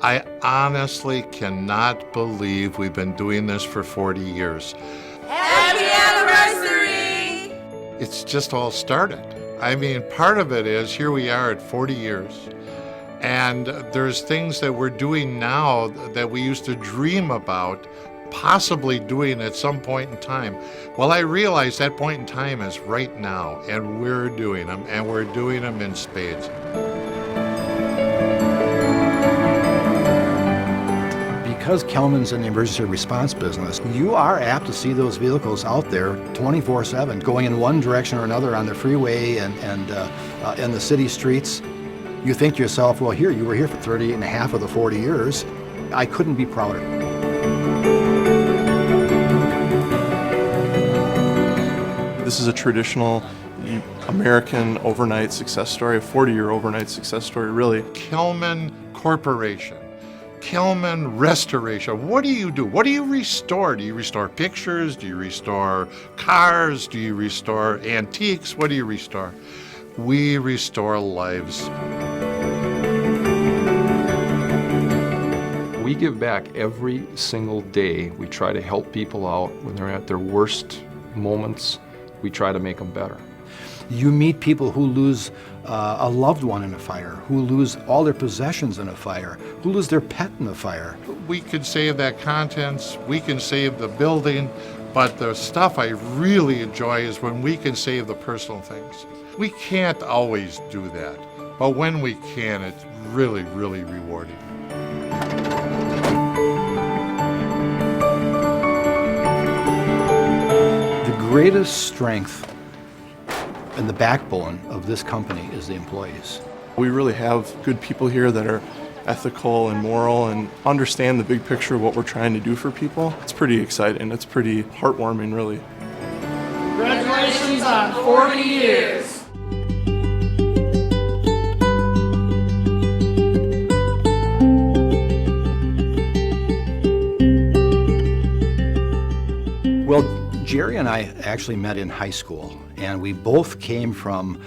I honestly cannot believe we've been doing this for 40 years. Happy anniversary! It's just all started. I mean, part of it is here we are at 40 years, and there's things that we're doing now that we used to dream about possibly doing at some point in time. Well, I realize that point in time is right now, and we're doing them, and we're doing them in spades. Because Kelmann's in the emergency response business, you are apt to see those vehicles out there 24/7, going in one direction or another on the freeway and in the city streets. You think to yourself, well, you were here for 38 and a half of the 40 years. I couldn't be prouder. This is a traditional American overnight success story, a 40-year overnight success story, really. Kelmann Corporation. Kelmann Restoration. What do you do? What do you restore? Do you restore pictures? Do you restore cars? Do you restore antiques? What do you restore? We restore lives. We give back every single day. We try to help people out when they're at their worst moments. We try to make them better. You meet people who lose a loved one in a fire, who lose all their possessions in a fire, who lose their pet in a fire. We could save that contents, we can save the building, but the stuff I really enjoy is when we can save the personal things. We can't always do that, but when we can, it's really, really rewarding. The greatest strength and the backbone of this company is the employees. We really have good people here that are ethical and moral and understand the big picture of what we're trying to do for people. It's pretty exciting. It's pretty heartwarming, really. Congratulations on 40 years! Well, Jerry and I actually met in high school, and we both came from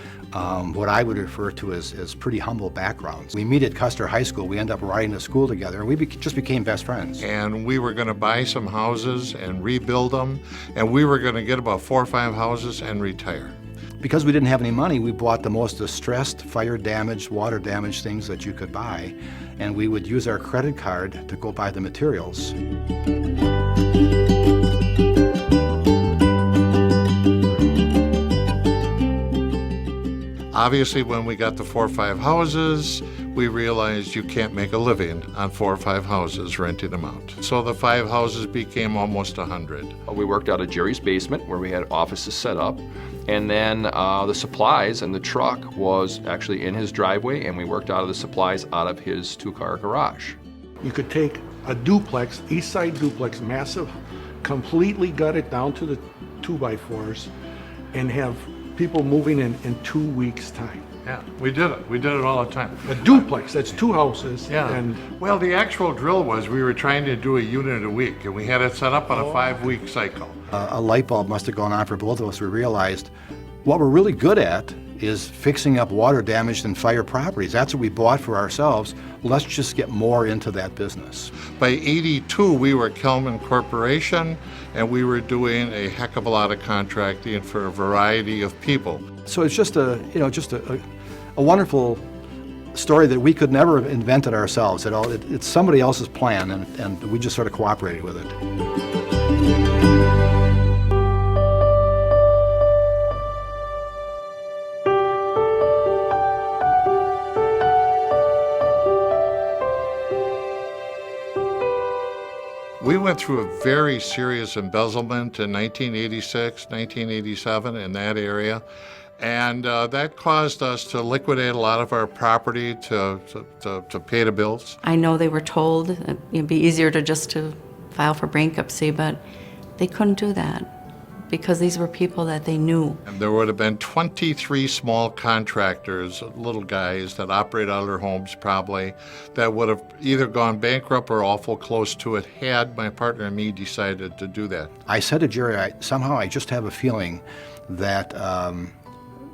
what I would refer to as pretty humble backgrounds. We meet at Custer High School. We end up riding to school together, and we just became best friends. And we were going to buy some houses and rebuild them, and we were going to get about 4 or 5 houses and retire. Because we didn't have any money, we bought the most distressed, fire-damaged, water-damaged things that you could buy, and we would use our credit card to go buy the materials. Obviously, when we got the 4 or 5 houses, we realized you can't make a living on 4 or 5 houses, renting them out. So the 5 houses became almost 100. We worked out of Jerry's basement where we had offices set up, and then the supplies and the truck was actually in his driveway, and we worked out of the supplies out of his 2-car garage. You could take a duplex, east side duplex, massive, completely gut it down to the 2x4s and have people moving in 2 weeks' time. Yeah, we did it. We did it all the time. A duplex, that's 2 houses. Yeah. And well, the actual drill was we were trying to do a unit a week, and we had it set up on a 5-week cycle. A light bulb must have gone on for both of us. We realized what we're really good at is fixing up water damaged and fire properties. That's what we bought for ourselves. Let's just get more into that business. By '82, we were Kelmann Corporation, and we were doing a heck of a lot of contracting for a variety of people. So it's just a wonderful story that we could never have invented ourselves. It's somebody else's plan, and we just sort of cooperated with it. We went through a very serious embezzlement in 1986, 1987 in that area, and that caused us to liquidate a lot of our property to pay the bills. I know they were told it'd be easier to file for bankruptcy, but they couldn't do that because these were people that they knew. And there would have been 23 small contractors, little guys that operate out of their homes probably, that would have either gone bankrupt or awful close to it had my partner and me decided to do that. I said to Jerry, somehow I just have a feeling that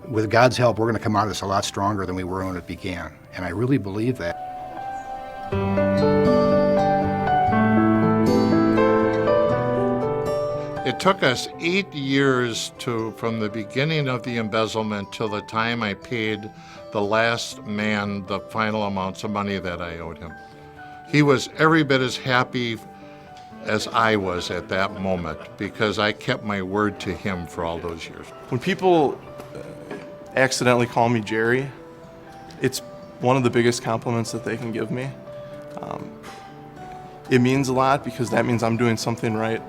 with God's help, we're going to come out of this a lot stronger than we were when it began. And I really believe that. It took us 8 years from the beginning of the embezzlement till the time I paid the last man the final amounts of money that I owed him. He was every bit as happy as I was at that moment because I kept my word to him for all those years. When people accidentally call me Jerry, it's one of the biggest compliments that they can give me. It means a lot because that means I'm doing something right.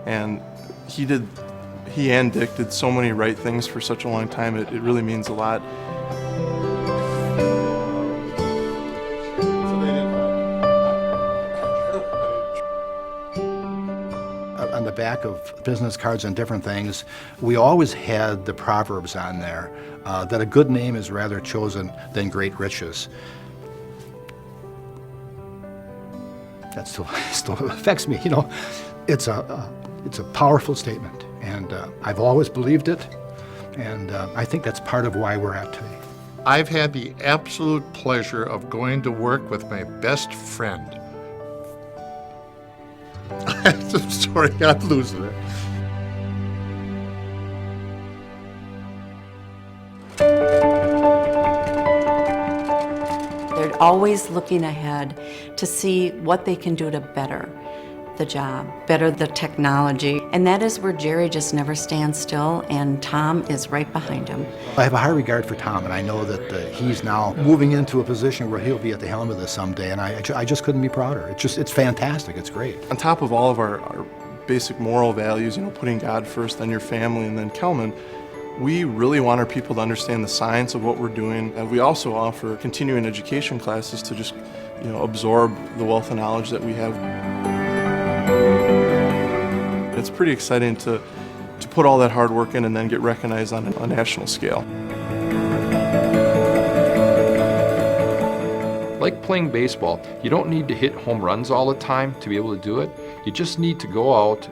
And he and Dick did so many right things for such a long time. It really means a lot. On the back of business cards and different things, we always had the proverbs on there that a good name is rather chosen than great riches. That still affects me, you know. It's a powerful statement, and I've always believed it, and I think that's part of why we're at today. I've had the absolute pleasure of going to work with my best friend. I'm sorry, I'm losing it. They're always looking ahead to see what they can do to better the job, better the technology. And that is where Jerry just never stands still, and Tom is right behind him. I have a high regard for Tom, and I know that he's now moving into a position where he'll be at the helm of this someday, and I just couldn't be prouder. It's fantastic. It's great. On top of all of our basic moral values, you know, putting God first, then your family, and then Kelmann, we really want our people to understand the science of what we're doing. And we also offer continuing education classes to just, you know, absorb the wealth of knowledge that we have. It's pretty exciting to put all that hard work in and then get recognized on a national scale. Like playing baseball, you don't need to hit home runs all the time to be able to do it. You just need to go out,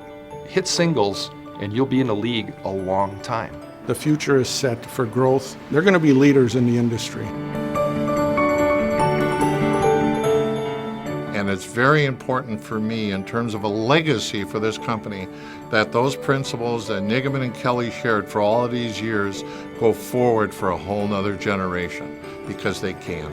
hit singles, and you'll be in the league a long time. The future is set for growth. They're going to be leaders in the industry. And it's very important for me in terms of a legacy for this company that those principles that Nigaman and Kelly shared for all of these years go forward for a whole nother generation, because they can.